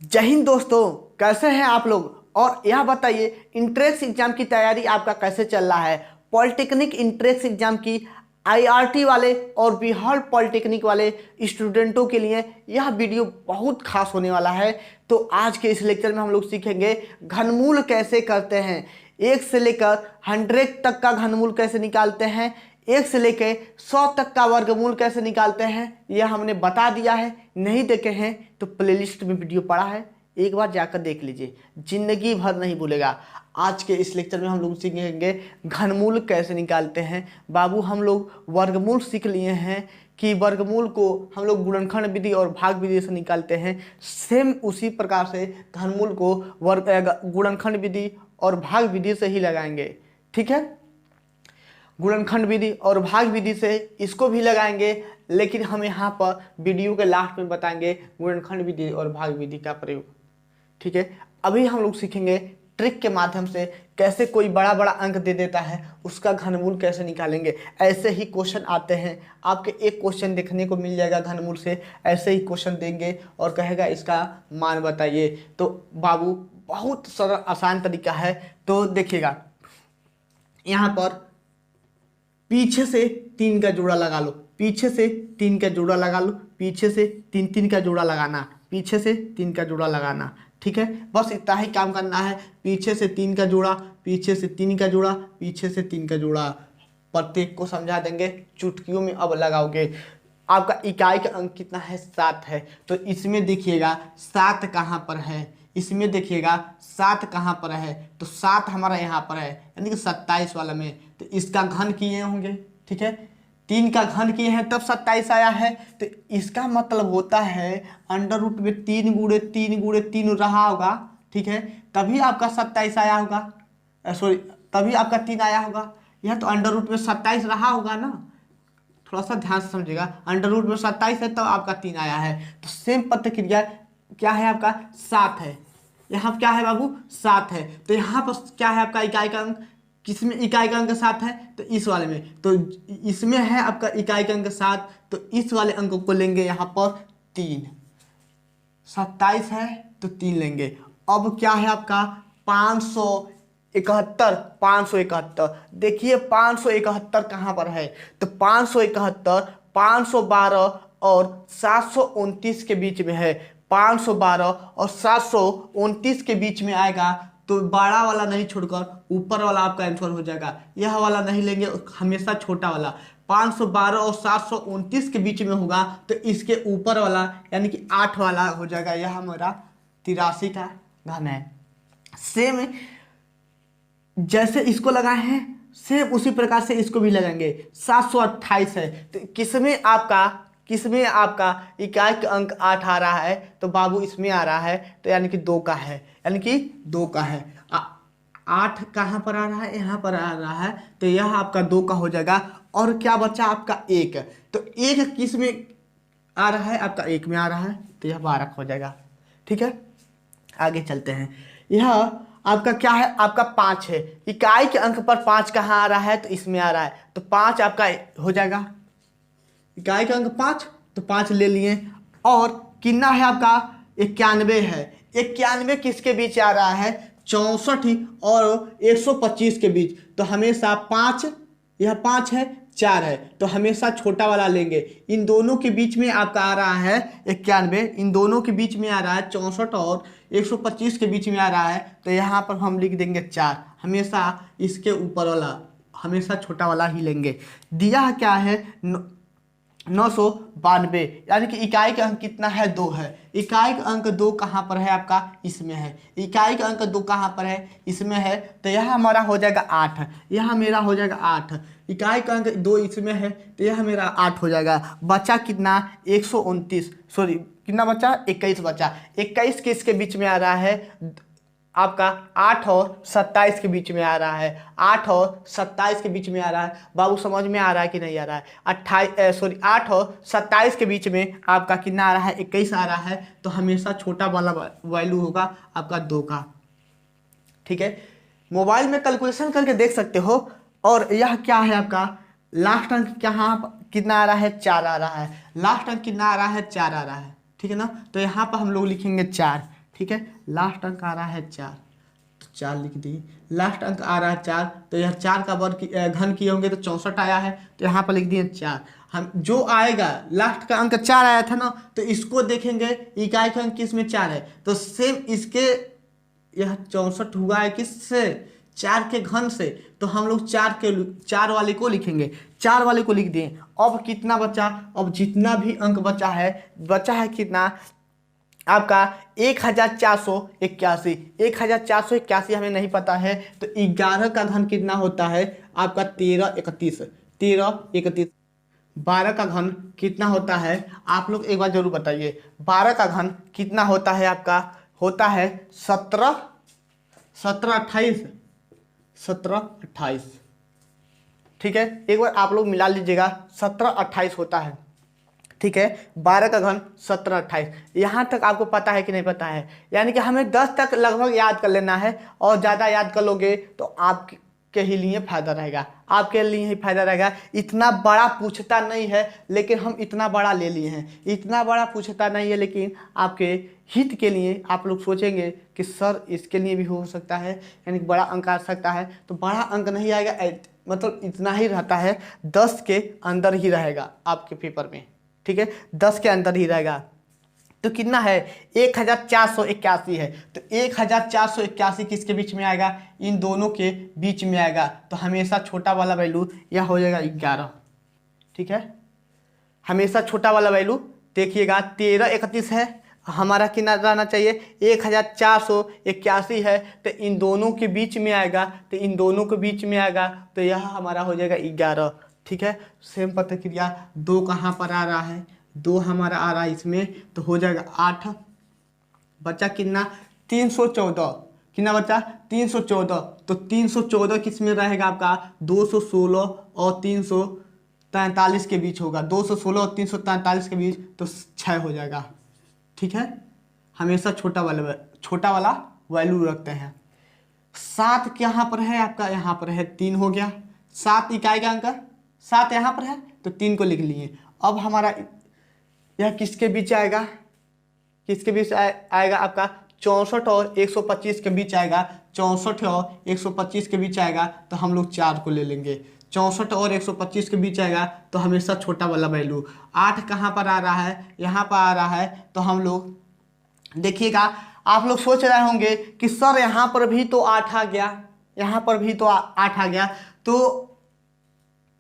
जय हिंद दोस्तों, कैसे हैं आप लोग। और यह बताइए इंट्रेंस एग्जाम की तैयारी आपका कैसे चल रहा है। पॉलिटेक्निक इंट्रेंस एग्जाम की आईआरटी वाले और बिहार पॉलिटेक्निक वाले स्टूडेंटों के लिए यह वीडियो बहुत खास होने वाला है। तो आज के इस लेक्चर में हम लोग सीखेंगे घनमूल कैसे करते हैं, 1 से लेकर 100 तक का घनमूल कैसे निकालते हैं, 1 से लेकर 100 तक का वर्गमूल कैसे निकालते हैं। यह हमने बता दिया है, नहीं देखे हैं तो प्लेलिस्ट में वीडियो पड़ा है, एक बार जाकर देख लीजिए, जिंदगी भर नहीं भूलेगा। आज के इस लेक्चर में हम लोग सीखेंगे घनमूल कैसे निकालते हैं। बाबू हम लोग वर्गमूल सीख लिए हैं कि वर्गमूल को हम लोग गुणनखंड विधि और भाग विधि से निकालते हैं। सेम उसी प्रकार से घनमूल को गुणनखंड विधि और भाग विधि से ही लगाएंगे। ठीक है, गुणनखंड विधि और भाग विधि से इसको भी लगाएंगे, लेकिन हम यहाँ पर वीडियो के लास्ट में बताएंगे गुणनखंड विधि और भाग विधि का प्रयोग। ठीक है, अभी हम लोग सीखेंगे ट्रिक के माध्यम से कैसे कोई बड़ा बड़ा अंक दे देता है उसका घनमूल कैसे निकालेंगे। ऐसे ही क्वेश्चन आते हैं, आपके एक क्वेश्चन देखने को मिल जाएगा घनमूल से, ऐसे ही क्वेश्चन देंगे और कहेगा इसका मान बताइए। तो बाबू बहुत सरल आसान तरीका है। तो देखिएगा, यहाँ पर पीछे से 3 का जोड़ा लगा लो, पीछे से 3 का जोड़ा लगा लो, पीछे से 3 का जोड़ा लगाना, पीछे से 3 का जोड़ा लगाना। ठीक है, बस इतना ही काम करना है। पीछे से 3 का जोड़ा, पीछे से 3 का जोड़ा, पीछे से 3 का जोड़ा, प्रत्येक को समझा देंगे, चुटकियों में अब लगाओगे। आपका इकाई का अंक कितना है, 7 है। तो इसमें देखिएगा 7 कहाँ पर है, इसमें देखिएगा 7 कहाँ पर है, तो 7 हमारा यहाँ पर है, यानी कि 27 वाला में। तो इसका घन किए होंगे, ठीक है, 3 का घन किए हैं तब 27 आया है। तो इसका मतलब होता है अंडर रूट में 3 गुणे 3 गुणे 3 रहा होगा, ठीक है, तभी आपका 27 आया होगा, सॉरी तभी आपका 3 आया होगा। यह तो अंडर रूट में 27 रहा होगा ना, थोड़ा सा ध्यान से समझिएगा, अंडर रूट में 27 है तब आपका 3 आया है। तो सेम प्रतिक्रिया क्या है, आपका 7 है, यहाँ क्या है बाबू, 7 है। तो यहाँ पर क्या है आपका इकाई का अंक, किसमें इकाई का अंक 7 है, तो इस वाले में। तो इसमें है आपका इकाई का अंक 7, तो इस वाले अंक को लेंगे यहाँ पर 3, 27 है तो 3 लेंगे। अब क्या है आपका 571, 571 देखिए 571 कहाँ पर है, तो 571 512 और 729 के बीच में है। 512 और 729 के बीच में आएगा, तो बड़ा वाला नहीं छोड़कर ऊपर वाला आपका आंसर हो जाएगा। यह वाला नहीं लेंगे, हमेशा छोटा वाला। 512 और 729 के बीच में होगा तो इसके ऊपर वाला यानी कि 8 वाला हो जाएगा। यह हमारा 83 का घन है। सेम जैसे इसको लगाए हैं सेम उसी प्रकार से इसको भी लगाएंगे। 728 है, तो किसमें आपका इकाई का अंक 8 आ रहा है, तो बाबू इसमें आ रहा है, तो यानी कि 2 का है, यानी कि 2 का है। 8 कहाँ पर आ रहा है, यहाँ पर आ रहा है, तो यह आपका 2 का हो जाएगा। और क्या बचा आपका 1, तो 1 किस में आ रहा है, आपका 1 में आ रहा है, तो यह 12 हो जाएगा। ठीक है, आगे चलते हैं। यह आपका क्या है, आपका 5 है, इकाई के अंक पर 5 कहाँ आ रहा है, तो इसमें आ रहा है, तो 5 आपका हो जाएगा, इकाई का अंक 5, तो 5 ले लिए। और कितना है आपका 91 है, 91 किसके बीच आ रहा है, 64 और 125 के बीच। तो हमेशा 5, यह 5 है, 4 है, तो हमेशा छोटा वाला लेंगे। इन दोनों के बीच में आपका आ रहा है 91, इन दोनों के बीच में आ रहा है 64 और 125 के बीच में आ रहा है, तो यहाँ पर हम लिख देंगे 4। हमेशा इसके ऊपर वाला हमेशा छोटा वाला ही लेंगे। दिया क्या है 992, यानी कि इकाई का अंक कितना है, 2 है। इकाई का अंक 2 कहाँ पर है आपका, इसमें है। इकाई का अंक 2 कहाँ पर है, इसमें है, तो यह हमारा हो जाएगा 8, यह मेरा हो जाएगा 8। इकाई का अंक 2 इसमें है, तो यह मेरा 8 हो जाएगा। बचा कितना 129, सॉरी कितना बचा 21 बचा। 21 किसके बीच में आ रहा है, आपका 8 और 27 के बीच में आ रहा है, 8 और 27 के बीच में आ रहा है। बाबू समझ में आ रहा है कि नहीं आ रहा है, 8 और 27 के बीच में आपका कितना आ रहा है, 21 आ रहा है, तो हमेशा छोटा वाला वैल्यू होगा आपका 2 का। ठीक है, मोबाइल में कैलकुलेशन करके देख सकते हो। और यह क्या है आपका लास्ट अंक, यहाँ कितना आ रहा है, 4 आ रहा है, लास्ट अंक कितना आ रहा है, 4 आ रहा है। ठीक है ना, तो यहाँ पर हम लोग लिखेंगे 4, ठीक है। लास्ट अंक आ रहा है 4, तो 4 लिख दिए। लास्ट अंक आ रहा है 4, तो यह 4 का वर्ग घन किए होंगे तो 64 आया है, तो यहाँ पर लिख दिए 4। हम जो आएगा लास्ट का अंक 4 आया था ना, तो इसको देखेंगे इकाई का अंक किसमें 4 है, तो सेम इसके यह 64 हुआ है किससे, 4 के घन से, तो हम लोग 4 वाले को लिखेंगे, 4 वाले को लिख दिए। अब कितना बचा, अब जितना भी अंक बचा है कितना आपका 1481। 1481 हमें नहीं पता है, तो 11 का घन कितना होता है आपका 1331। 1331 12 का घन कितना होता है आप लोग एक बार जरूर बताइए। 12 का घन कितना होता है आपका, होता है 17 28 ठीक है। एक बार आप लोग मिला लीजिएगा, 17 28 होता है, ठीक है। 12 का घन 17 28, यहाँ तक आपको पता है कि नहीं पता है, यानी कि हमें 10 तक लगभग याद कर लेना है, और ज़्यादा याद कर लोगे तो आपके ही लिए फायदा रहेगा, आपके लिए ही फायदा रहेगा। इतना बड़ा पूछता नहीं है, लेकिन हम इतना बड़ा ले लिए हैं। इतना बड़ा पूछता नहीं है, लेकिन आपके हित के लिए आप लोग सोचेंगे कि सर इसके लिए भी हो सकता है, यानी कि बड़ा अंक आ सकता है, तो बड़ा अंक नहीं आएगा, मतलब इतना ही रहता है, 10 के अंदर ही रहेगा आपके पेपर में, ठीक है। 10 के अंदर ही रहेगा। तो कितना है 1481 है, तो 1481 किसके बीच में आएगा, इन दोनों के बीच में आएगा, तो हमेशा छोटा वाला वैल्यू यह हो जाएगा 11, ठीक है। हमेशा छोटा वाला वैल्यू देखिएगा, 1331 है, हमारा कितना रहना चाहिए 1481 है, तो इन दोनों के बीच में आएगा, तो इन दोनों के बीच में आएगा, तो यह हमारा हो जाएगा 11, ठीक है। सेम प्रतिक्रिया 2 कहाँ पर आ रहा है, 2 हमारा आ रहा है इसमें, तो हो जाएगा 8, बचा कितना 314, कितना बचा 314, तो 314 किस में रहेगा आपका 216 और 343 के बीच होगा, 216 और 343 के बीच, तो 6 हो जाएगा, ठीक है। हमेशा छोटा वाला वैल्यू रखते हैं। 7 यहाँ पर है आपका, यहाँ पर है 3 हो गया, 7 इकाई का अंक 7 यहाँ पर है, तो 3 को लिख लिए। अब हमारा यह किसके बीच आएगा, किसके बीच आएगा आपका 64 और 125 के बीच आएगा, 64 और 125 के बीच आएगा, तो हम लोग 4 को ले लेंगे। 64 और 125 के बीच आएगा, तो हमेशा छोटा वाला वैल्यू। 8 कहाँ पर आ रहा है, यहाँ पर आ रहा है, तो हम लोग देखिएगा, आप लोग सोच रहे होंगे कि सर यहाँ पर भी तो 8 आ गया, यहाँ पर भी तो 8 आ गया, तो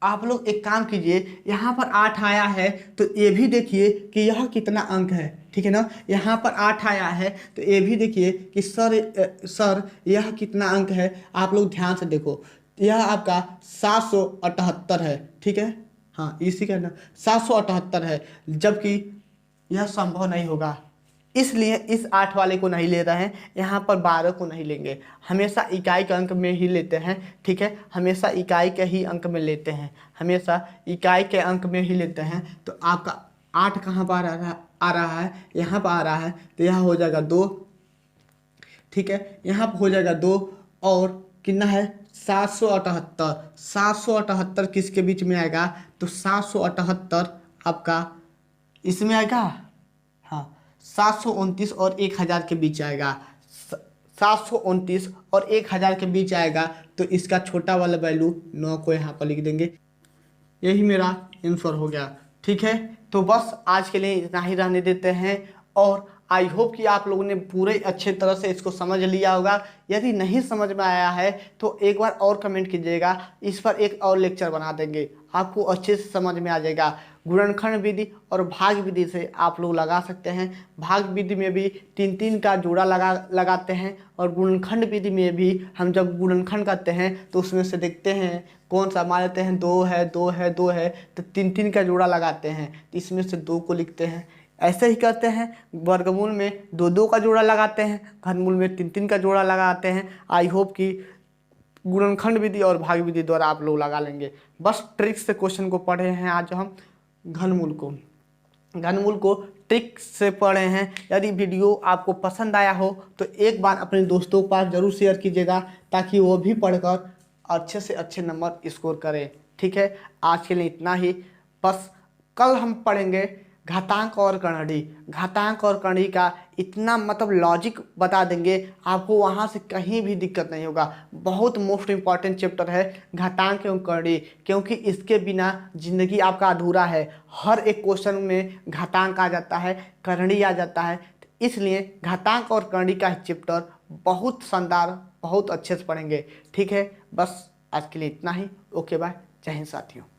आप लोग एक काम कीजिए, यहाँ पर 8 आया है, तो ये भी देखिए कि यह कितना अंक है, ठीक है ना। यहाँ पर 8 आया है, तो ये भी देखिए कि सर यह कितना अंक है। आप लोग ध्यान से देखो, यह आपका 778 है, ठीक है, हाँ इसी का ना 778 है, जबकि यह संभव नहीं होगा, इसलिए इस 8 वाले को नहीं ले रहे हैं, यहाँ पर 12 को नहीं लेंगे, हमेशा इकाई के अंक में ही लेते हैं, ठीक है। हमेशा इकाई के ही अंक में लेते हैं, हमेशा इकाई के अंक में ही लेते हैं। तो आपका 8 कहाँ पर आ रहा है, यहाँ पर आ रहा है, तो यहाँ हो जाएगा 2, ठीक है, यहाँ पर हो जाएगा 2, और कितना है 778। 778 किसके बीच में आएगा, तो 778 आपका इसमें आएगा, हाँ 729 और 1000 के बीच आएगा, 729 और 1000 के बीच आएगा, तो इसका छोटा वाला वैल्यू 9 को यहाँ पर लिख देंगे। यही मेरा आंसर हो गया, ठीक है। तो बस आज के लिए इतना ही रहने देते हैं, और आई होप कि आप लोगों ने पूरे अच्छे तरह से इसको समझ लिया होगा। यदि नहीं समझ में आया है तो एक बार और कमेंट कीजिएगा, इस पर एक और लेक्चर बना देंगे, आपको अच्छे से समझ में आ जाएगा। गुणनखंड विधि और भाग विधि से आप लोग लगा सकते हैं। भाग विधि में भी 3-3 का जोड़ा लगाते हैं, और गुणनखंड विधि में भी हम जब गुणनखंड करते हैं तो उसमें से देखते हैं कौन सा, मान लेते हैं 2 है 2 है 2 है, तो 3-3 का जोड़ा लगाते हैं, तो इसमें से 2 को लिखते हैं। ऐसे ही करते हैं, वर्गमूल में 2-2 का जोड़ा लगाते हैं, घनमूल में 3-3 का जोड़ा लगाते हैं। आई होप कि गुणनखंड विधि और भाग विधि द्वारा आप लोग लगा लेंगे। बस ट्रिक से क्वेश्चन को पढ़े हैं आज हम, घनमूल को ट्रिक से पढ़े हैं। यदि वीडियो आपको पसंद आया हो तो एक बार अपने दोस्तों के पास ज़रूर शेयर कीजिएगा, ताकि वो भी पढ़कर अच्छे से अच्छे नंबर स्कोर करें, ठीक है। आज के लिए इतना ही, बस कल हम पढ़ेंगे घातांक और कर्णडी, घातांक और कर्णडी का इतना मतलब लॉजिक बता देंगे आपको, वहाँ से कहीं भी दिक्कत नहीं होगा। बहुत मोस्ट इंपॉर्टेंट चैप्टर है घातांक एवं कर्णडी, क्योंकि इसके बिना जिंदगी आपका अधूरा है। हर एक क्वेश्चन में घातांक आ जाता है, कर्णडी आ जाता है, इसलिए घातांक और कर्णडी का चैप्टर बहुत शानदार, बहुत अच्छे से पढ़ेंगे। ठीक है, बस आज के लिए इतना ही। ओके बाय, जय हिंद साथियों।